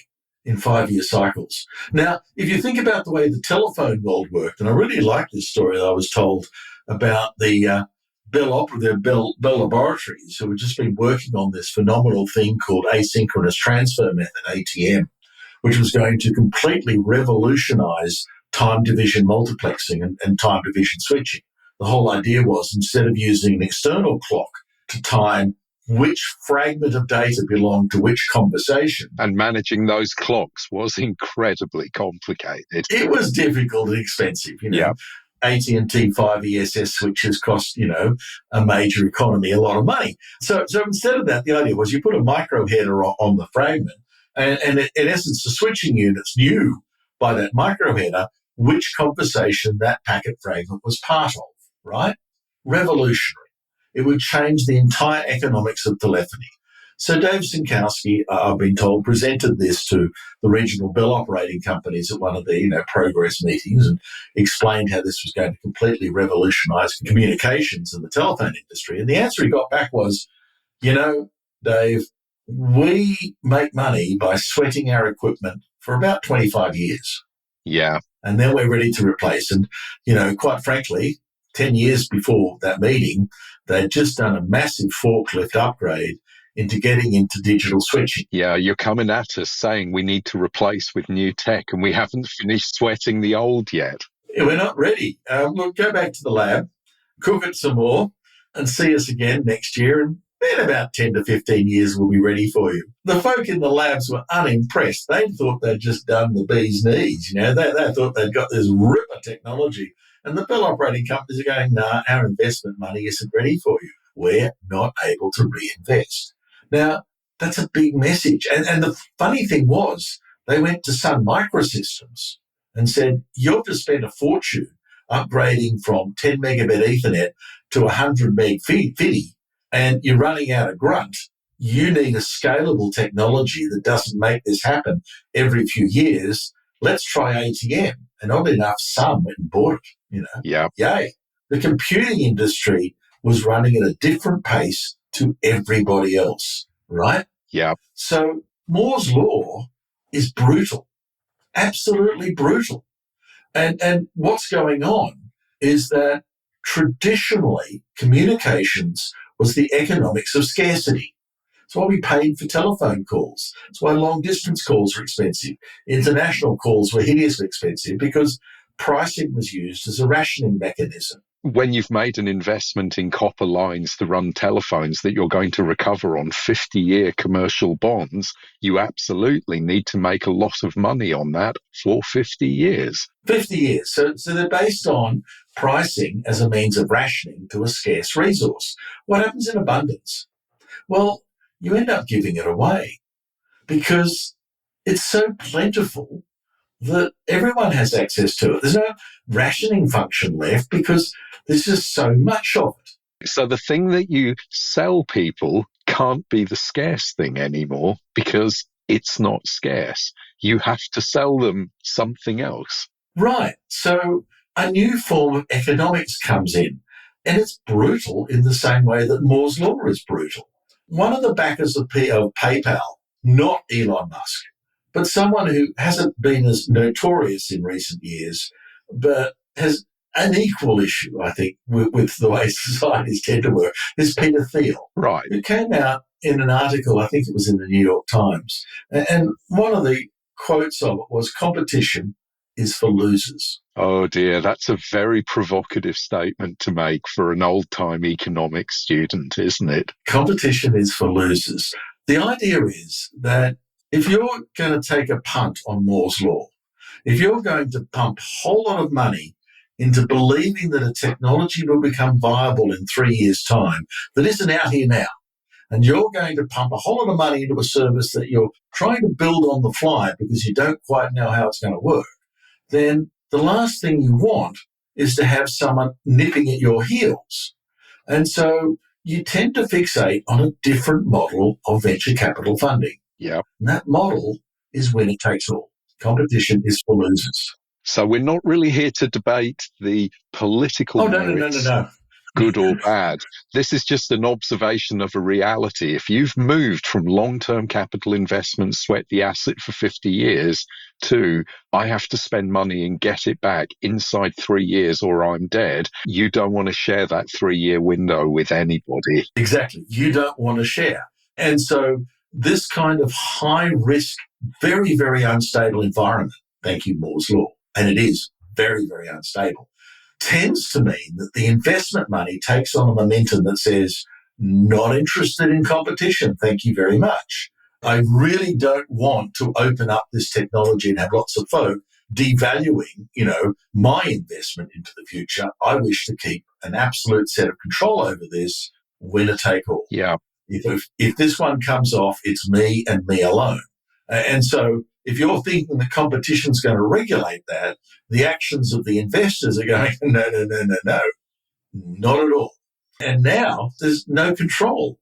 in 5-year cycles. Now, if you think about the way the telephone world worked, and I really like this story that I was told about the Bell Laboratories, who had just been working on this phenomenal thing called asynchronous transfer method, ATM, which was going to completely revolutionize time division multiplexing and time division switching. The whole idea was, instead of using an external clock to time which fragment of data belonged to which conversation. And managing those clocks was incredibly complicated. It was difficult and expensive, Yeah. AT&T 5ESS switches cost, a major economy a lot of money. So instead of that, the idea was you put a micro header on the fragment, and in essence, the switching units knew by that micro header which conversation that packet fragment was part of. Right? Revolutionary. It would change the entire economics of telephony. So Dave Sinkowski, I've been told, presented this to the regional Bell operating companies at one of the progress meetings and explained how this was going to completely revolutionize communications in the telephone industry. And the answer he got back was, Dave, we make money by sweating our equipment for about 25 years. Yeah. And then we're ready to replace. And, quite frankly, 10 years before that meeting, they'd just done a massive forklift upgrade into getting into digital switching. Yeah, you're coming at us saying we need to replace with new tech and we haven't finished sweating the old yet. We're not ready. Look, go back to the lab, cook it some more, and see us again next year. And in about 10 to 15 years, we'll be ready for you. The folk in the labs were unimpressed. They thought they'd just done the bee's knees. They thought they'd got this ripper technology. And the Bell operating companies are going, nah, our investment money isn't ready for you. We're not able to reinvest. Now, that's a big message. And the funny thing was, they went to Sun Microsystems and said, you've just spent a fortune upgrading from 10 megabit Ethernet to 100 meg FIDI, and you're running out of grunt. You need a scalable technology that doesn't make this happen every few years. Let's try ATM. And oddly enough, some went and bought it. Yeah. Yay. The computing industry was running at a different pace to everybody else, right? Yeah. So Moore's Law is brutal, absolutely brutal. And what's going on is that traditionally communications was the economics of scarcity. It's why we paid for telephone calls. It's why long-distance calls are expensive. International calls were hideously expensive because pricing was used as a rationing mechanism. When you've made an investment in copper lines to run telephones that you're going to recover on 50-year commercial bonds, you absolutely need to make a lot of money on that for 50 years. 50 years. So they're based on pricing as a means of rationing to a scarce resource. What happens in abundance? Well, you end up giving it away because it's so plentiful that everyone has access to it. There's no rationing function left because there's just so much of it. So the thing that you sell people can't be the scarce thing anymore because it's not scarce. You have to sell them something else. Right. So a new form of economics comes in, and it's brutal in the same way that Moore's Law is brutal. One of the backers of PayPal, not Elon Musk, but someone who hasn't been as notorious in recent years, but has an equal issue, I think, with the way societies tend to work, is Peter Thiel. Right. It came out in an article, I think it was in the New York Times, and one of the quotes of it was, "Competition is for losers." Oh dear, that's a very provocative statement to make for an old-time economics student, isn't it? Competition is for losers. The idea is that if you're going to take a punt on Moore's Law, if you're going to pump a whole lot of money into believing that a technology will become viable in 3 years' time that isn't out here now, and you're going to pump a whole lot of money into a service that you're trying to build on the fly because you don't quite know how it's going to work, then the last thing you want is to have someone nipping at your heels. And so you tend to fixate on a different model of venture capital funding. Yeah. And that model is winner takes all. Competition is for losers. So we're not really here to debate the political merits, good or bad. This is just an observation of a reality. If you've moved from long-term capital investment, sweat the asset for 50 years, to I have to spend money and get it back inside 3 years or I'm dead, you don't want to share that 3-year window with anybody. Exactly. You don't want to share. And so this kind of high risk, very, very unstable environment, thank you, Moore's Law, and it is very, very unstable, tends to mean that the investment money takes on a momentum that says, not interested in competition, thank you very much. I really don't want to open up this technology and have lots of folk devaluing, my investment into the future. I wish to keep an absolute set of control over this, winner take all. Yeah. If this one comes off, it's me and me alone. And so if you're thinking the competition's going to regulate that, the actions of the investors are going, no, not at all. And now there's no control.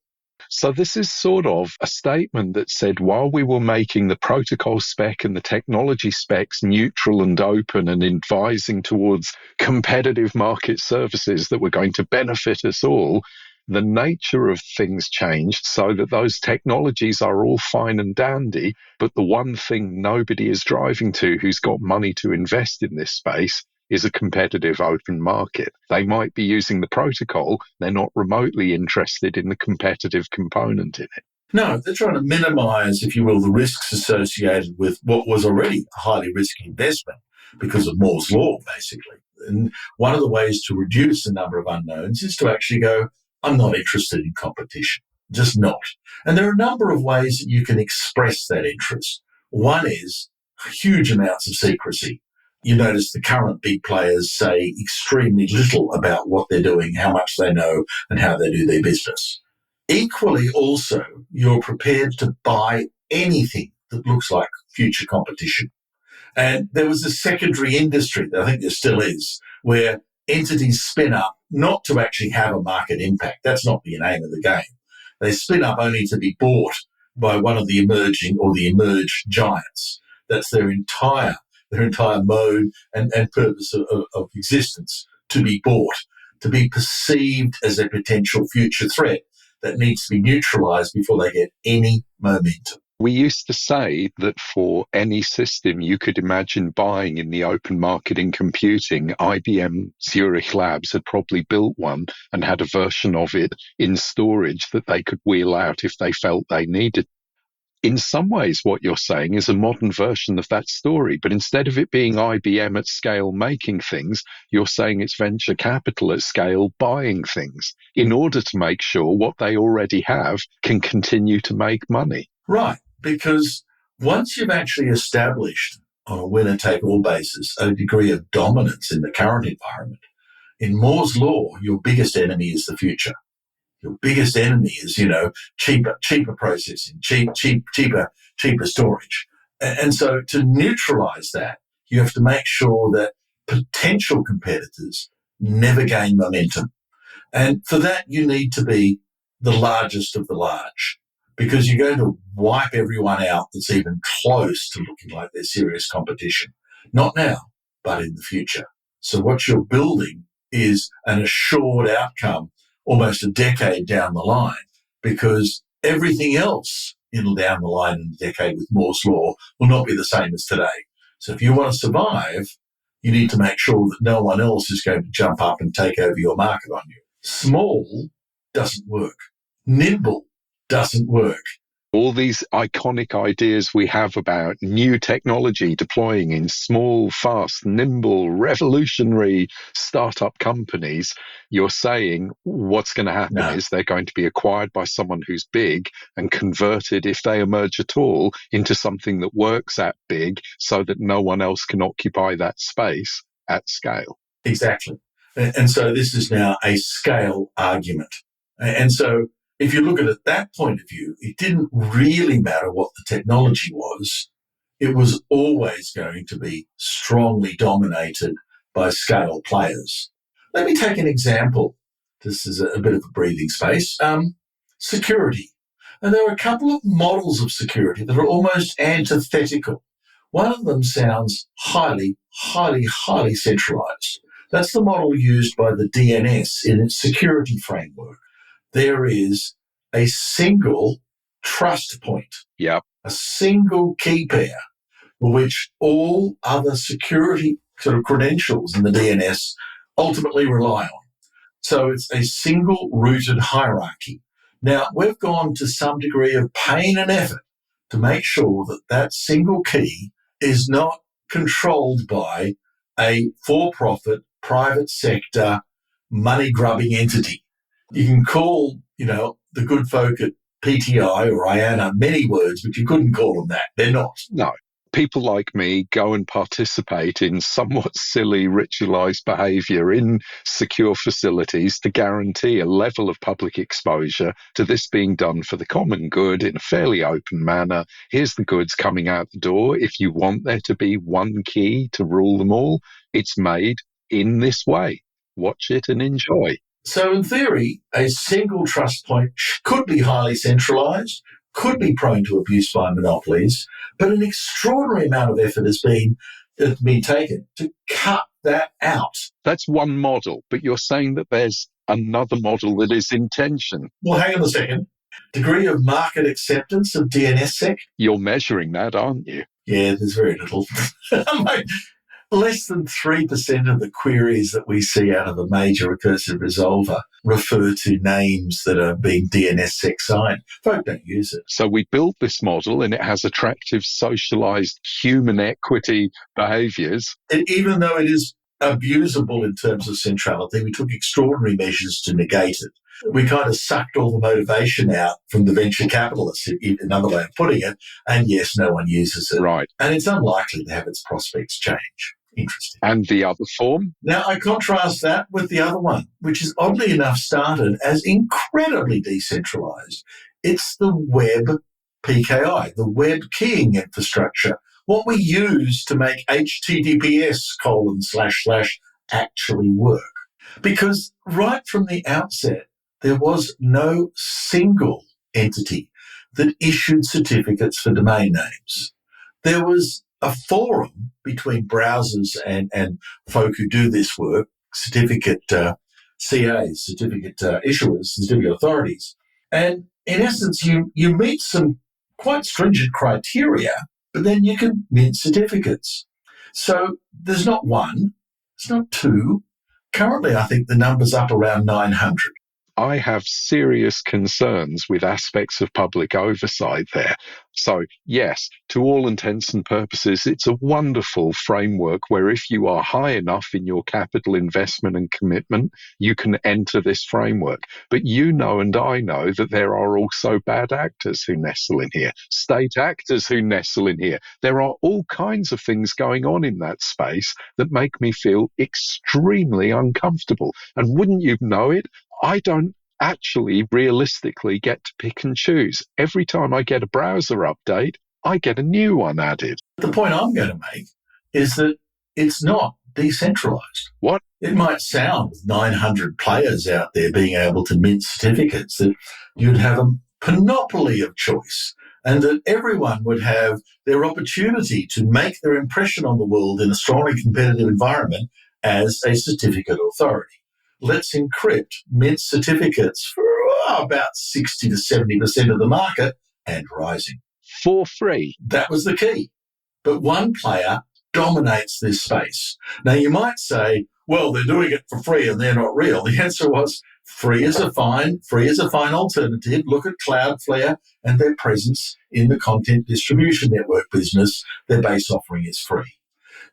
So this is sort of a statement that said, while we were making the protocol spec and the technology specs neutral and open and advising towards competitive market services that were going to benefit us all, the nature of things changed so that those technologies are all fine and dandy, but the one thing nobody is driving to who's got money to invest in this space is a competitive open market. They might be using the protocol, they're not remotely interested in the competitive component in it. No, they're trying to minimize, if you will, the risks associated with what was already a highly risky investment because of Moore's Law, basically. And one of the ways to reduce the number of unknowns is to actually go, I'm not interested in competition, just not. And there are a number of ways that you can express that interest. One is huge amounts of secrecy. You notice the current big players say extremely little about what they're doing, how much they know, and how they do their business. Equally, also, you're prepared to buy anything that looks like future competition. And there was a secondary industry, I think there still is, where entities spin up not to actually have a market impact. That's not the aim of the game. They spin up only to be bought by one of the emerging or the emerged giants. That's their entire mode and purpose of existence, to be bought, to be perceived as a potential future threat that needs to be neutralized before they get any momentum. We used to say that for any system you could imagine buying in the open market in computing, IBM Zurich Labs had probably built one and had a version of it in storage that they could wheel out if they felt they needed. in some ways, what you're saying is a modern version of that story. But instead of it being IBM at scale making things, you're saying it's venture capital at scale buying things in order to make sure what they already have can continue to make money. Right, because once you've actually established on a winner-take-all basis a degree of dominance in the current environment, in Moore's law, your biggest enemy is the future. Your biggest enemy is, cheaper processing, cheaper storage. And so to neutralize that, you have to make sure that potential competitors never gain momentum. And for that, you need to be the largest of the large, because you're going to wipe everyone out that's even close to looking like they're serious competition. Not now, but in the future. So what you're building is an assured outcome almost a decade down the line, because everything else down the line in a decade with Moore's law will not be the same as today. So if you want to survive, you need to make sure that no one else is going to jump up and take over your market on you. Small doesn't work. Nimble doesn't work. All these iconic ideas we have about new technology deploying in small, fast, nimble, revolutionary startup companies, you're saying what's going to happen is they're going to be acquired by someone who's big and converted, if they emerge at all, into something that works at big so that no one else can occupy that space at scale. Exactly. And so this is now a scale argument. And so if you look at it that point of view, it didn't really matter what the technology was. It was always going to be strongly dominated by scale players. Let me take an example. This is a bit of a breathing space. Security. And there are a couple of models of security that are almost antithetical. One of them sounds highly centralized. That's the model used by the DNS in its security framework. There is a single trust point, a single key pair, for which all other security sort of credentials in the DNS ultimately rely on. So it's a single rooted hierarchy. Now, we've gone to some degree of pain and effort to make sure that that single key is not controlled by a for-profit, private sector, money-grubbing entity. You can call, the good folk at PTI or IANA many words, but you couldn't call them that. They're not. No. People like me go and participate in somewhat silly ritualized behavior in secure facilities to guarantee a level of public exposure to this being done for the common good in a fairly open manner. Here's the goods coming out the door. If you want there to be one key to rule them all, it's made in this way. Watch it and enjoy. So in theory, a single trust point could be highly centralized, could be prone to abuse by monopolies, but an extraordinary amount of effort has been taken to cut that out. That's one model, but you're saying that there's another model that is in tension. Well, hang on a second. Degree of market acceptance of DNSSEC? You're measuring that, aren't you? Yeah, there's very little. Less than 3% of the queries that we see out of a major recursive resolver refer to names that are being DNSSEC signed. Folk don't use it. So we built this model and it has attractive socialized human equity behaviors. Even though it is abusable in terms of centrality, we took extraordinary measures to negate it. We kind of sucked all the motivation out from the venture capitalists, another way of putting it, and yes, no one uses it. Right. And it's unlikely to have its prospects change. Interesting. And the other form? Now, I contrast that with the other one, which is oddly enough started as incredibly decentralized. It's the web PKI, the web keying infrastructure, what we use to make HTTPS : / actually work. Because right from the outset, there was no single entity that issued certificates for domain names. There was a forum between browsers and folk who do this work, certificate CAs, certificate issuers, certificate authorities. And in essence, you meet some quite stringent criteria, but then you can mint certificates. So there's not one, it's not two. Currently, I think the number's up around 900. I have serious concerns with aspects of public oversight there. So, yes, to all intents and purposes, it's a wonderful framework where if you are high enough in your capital investment and commitment, you can enter this framework. But you know and I know that there are also bad actors who nestle in here, state actors who nestle in here. There are all kinds of things going on in that space that make me feel extremely uncomfortable. And wouldn't you know it? I don't actually realistically get to pick and choose. Every time I get a browser update, I get a new one added. The point I'm going to make is that it's not decentralized. What? It might sound with 900 players out there being able to mint certificates that you'd have a panoply of choice and that everyone would have their opportunity to make their impression on the world in a strongly competitive environment as a certificate authority. Let's Encrypt mint certificates for about 60 to 70% of the market and rising. For free. That was the key. But one player dominates this space. Now, you might say, well, they're doing it for free and they're not real. The answer was free is a fine alternative. Look at Cloudflare and their presence in the content distribution network business. Their base offering is free.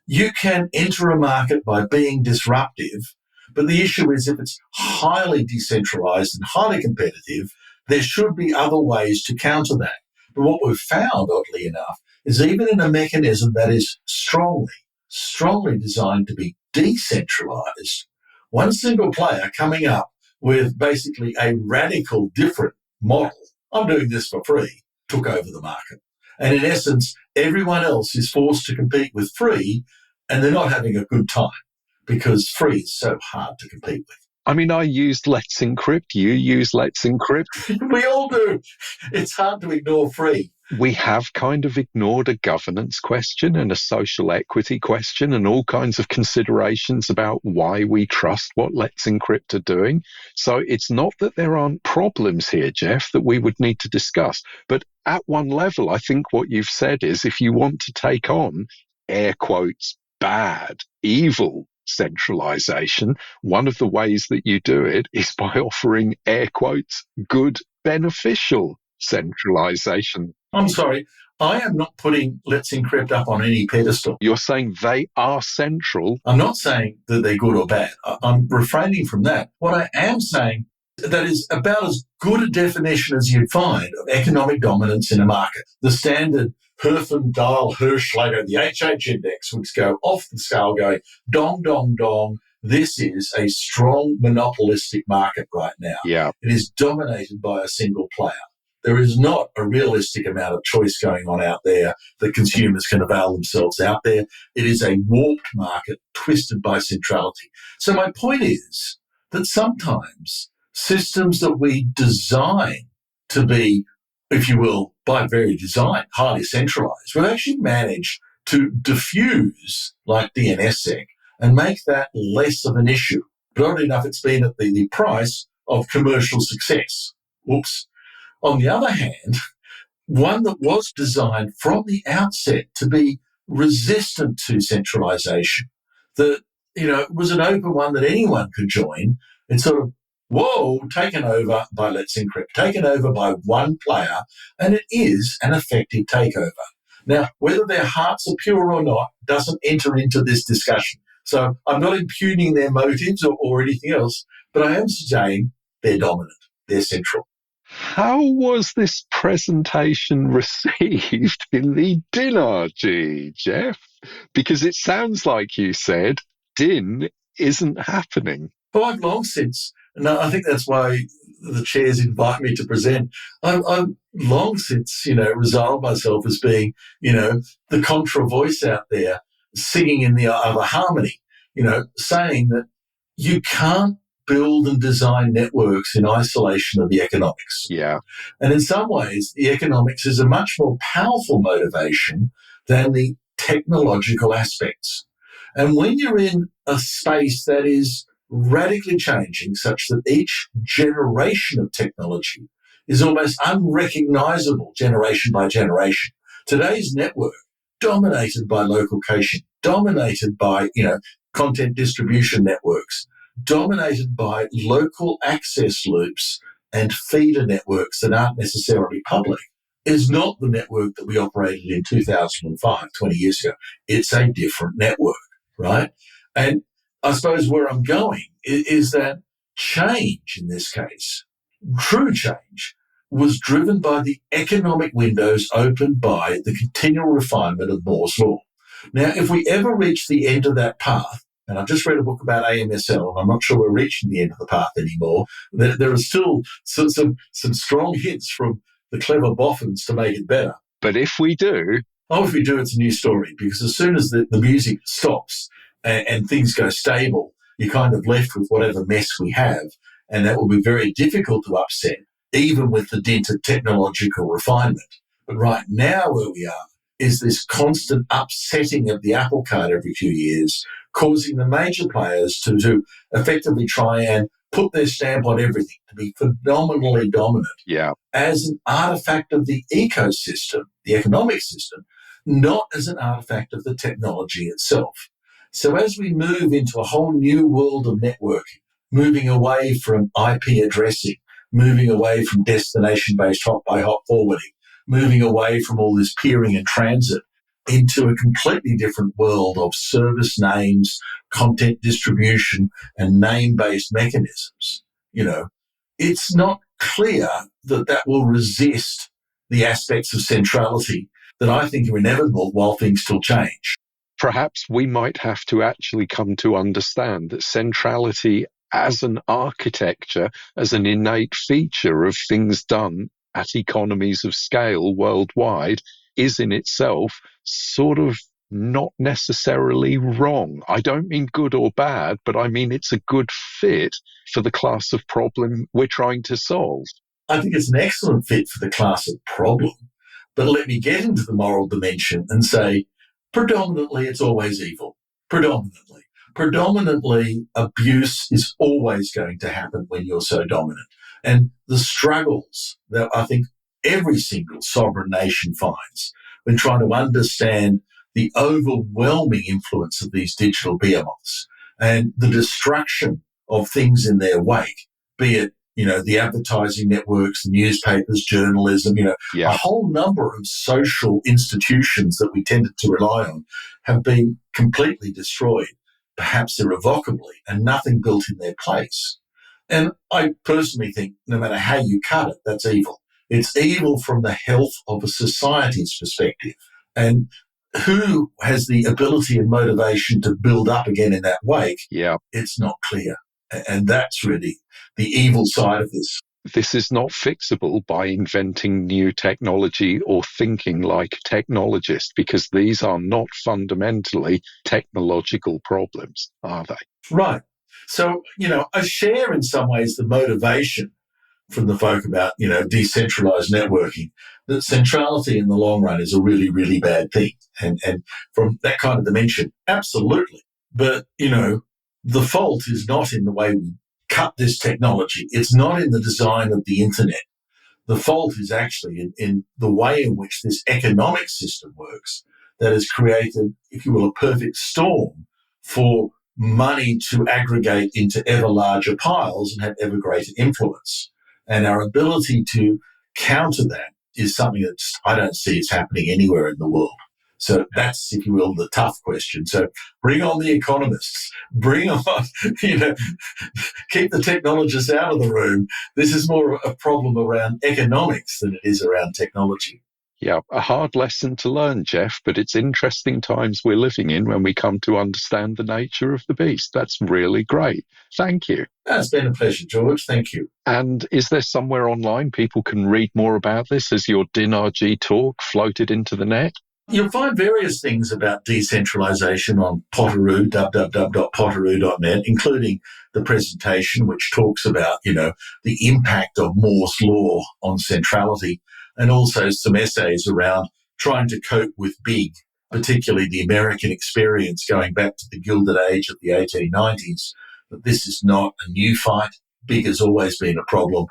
You can enter a market by being disruptive, but the issue is if it's highly decentralized and highly competitive, there should be other ways to counter that. But what we've found, oddly enough, is even in a mechanism that is strongly designed to be decentralized, one single player coming up with basically a radical different model, I'm doing this for free, took over the market. And in essence, everyone else is forced to compete with free, and they're not having a good time because free is so hard to compete with. I mean, I used Let's Encrypt. You use Let's Encrypt. We all do. It's hard to ignore free. We have kind of ignored a governance question and a social equity question and all kinds of considerations about why we trust what Let's Encrypt are doing. So it's not that there aren't problems here, Geoff, that we would need to discuss. But at one level, I think what you've said is if you want to take on, air quotes, bad, evil centralization, one of the ways that you do it is by offering, air quotes, good, beneficial centralization. I'm sorry, I am not putting Let's Encrypt up on any pedestal. You're saying they are central. I'm not saying that they're good or bad. I'm refraining from that. What I am saying, that is about as good a definition as you'd find of economic dominance in a market. The standard Herfindahl-Hirschlager, the HH index, would go off the scale going, dong, dong, dong. This is a strong monopolistic market right now. Yeah. It is dominated by a single player. There is not a realistic amount of choice going on out there that consumers can avail themselves out there. It is a warped market twisted by centrality. So my point is that sometimes systems that we design to be, if you will, by very design, highly centralized, we've actually managed to diffuse, like DNSSEC, and make that less of an issue. But oddly enough, it's been at the price of commercial success. Whoops. On the other hand, one that was designed from the outset to be resistant to centralization, that, it was an open one that anyone could join, and sort of, taken over by Let's Encrypt, taken over by one player, and it is an effective takeover. Now, whether their hearts are pure or not doesn't enter into this discussion. So I'm not impugning their motives or anything else, but I am saying they're dominant, they're central. How was this presentation received in the dinner, Geoff? Because it sounds like you said din isn't happening. Well, I've long since, and I think that's why the chairs invite me to present, I've long since, resolved myself as being, the contra voice out there singing in the other harmony, saying that you can't build and design networks in isolation of the economics. Yeah. And in some ways, the economics is a much more powerful motivation than the technological aspects. And when you're in a space that is radically changing such that each generation of technology is almost unrecognizable generation by generation, today's network dominated by local caching, dominated by, content distribution networks, dominated by local access loops and feeder networks that aren't necessarily public, is not the network that we operated in 2005, 20 years ago. It's a different network, right? And I suppose where I'm going is that change in this case, true change, was driven by the economic windows opened by the continual refinement of Moore's law. Now, if we ever reach the end of that path, and I've just read a book about AMSL, and I'm not sure we're reaching the end of the path anymore, there are still some strong hints from the clever boffins to make it better. But if we do... If we do, it's a new story, because as soon as the music stops and things go stable, you're kind of left with whatever mess we have, and that will be very difficult to upset, even with the dint of technological refinement. But right now where we are is this constant upsetting of the apple cart every few years, causing the major players to effectively try and put their stamp on everything, to be phenomenally dominant as an artifact of the ecosystem, the economic system, not as an artifact of the technology itself. So as we move into a whole new world of networking, moving away from IP addressing, moving away from destination-based hop-by-hop forwarding, moving away from all this peering and transit into a completely different world of service names, content distribution, and name-based mechanisms, it's not clear that will resist the aspects of centrality that I think are inevitable while things still change. Perhaps we might have to actually come to understand that centrality as an architecture, as an innate feature of things done at economies of scale worldwide, is in itself sort of not necessarily wrong. I don't mean good or bad, but I mean it's a good fit for the class of problem we're trying to solve. I think it's an excellent fit for the class of problem, but let me get into the moral dimension and say, predominantly it's always evil. Predominantly abuse is always going to happen when you're so dominant. And the struggles that I think every single sovereign nation finds when trying to understand the overwhelming influence of these digital behemoths and the destruction of things in their wake, be it, the advertising networks, the newspapers, journalism, a whole number of social institutions that we tended to rely on have been completely destroyed, perhaps irrevocably, and nothing built in their place. And I personally think no matter how you cut it, that's evil. It's evil from the health of a society's perspective. And who has the ability and motivation to build up again in that wake? It's not clear. And that's really the evil side of this. This is not fixable by inventing new technology or thinking like technologists, because these are not fundamentally technological problems, are they? Right. So, I share in some ways the motivation from the folk about, decentralized networking, that centrality in the long run is a really, really bad thing. And from that kind of dimension, absolutely. But, the fault is not in the way we cut this technology. It's not in the design of the internet. The fault is actually in the way in which this economic system works that has created, if you will, a perfect storm for money to aggregate into ever larger piles and have ever greater influence. And our ability to counter that is something that I don't see is happening anywhere in the world. So that's, if you will, the tough question. So bring on the economists, bring on, keep the technologists out of the room. This is more a problem around economics than it is around technology. Yeah, a hard lesson to learn, Geoff, but it's interesting times we're living in when we come to understand the nature of the beast. That's really great. Thank you. It's been a pleasure, George. Thank you. And is there somewhere online people can read more about this as your DINRG talk floated into the net? You'll find various things about decentralization on Potteroo, www.potteroo.net, including the presentation, which talks about, the impact of Moore's law on centrality, and also some essays around trying to cope with big, particularly the American experience going back to the Gilded Age of the 1890s, that this is not a new fight. Big has always been a problem.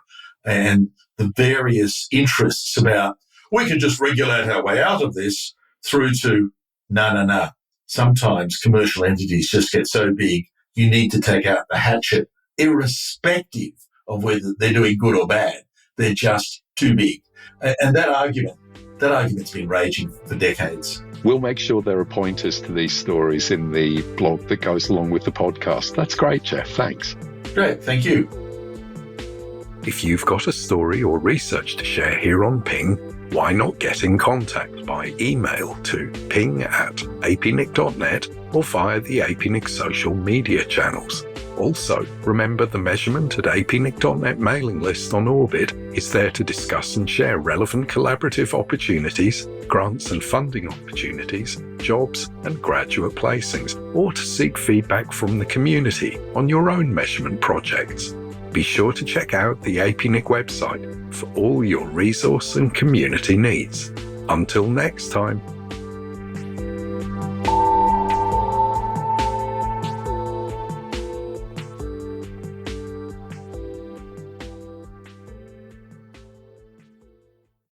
And the various interests about, we can just regulate our way out of this, through to, no. Sometimes commercial entities just get so big, you need to take out the hatchet, irrespective of whether they're doing good or bad. They're just too big. And that argument's been raging for decades. We'll make sure there are pointers to these stories in the blog that goes along with the podcast. That's great, Geoff. Thanks. Great. Thank you. If you've got a story or research to share here on Ping, why not get in contact by email to ping@apnic.net or via the APNIC social media channels. Also, remember the measurement at apnic.net mailing list on Orbit is there to discuss and share relevant collaborative opportunities, grants and funding opportunities, jobs and graduate placings, or to seek feedback from the community on your own measurement projects. Be sure to check out the APNIC website for all your resource and community needs. Until next time.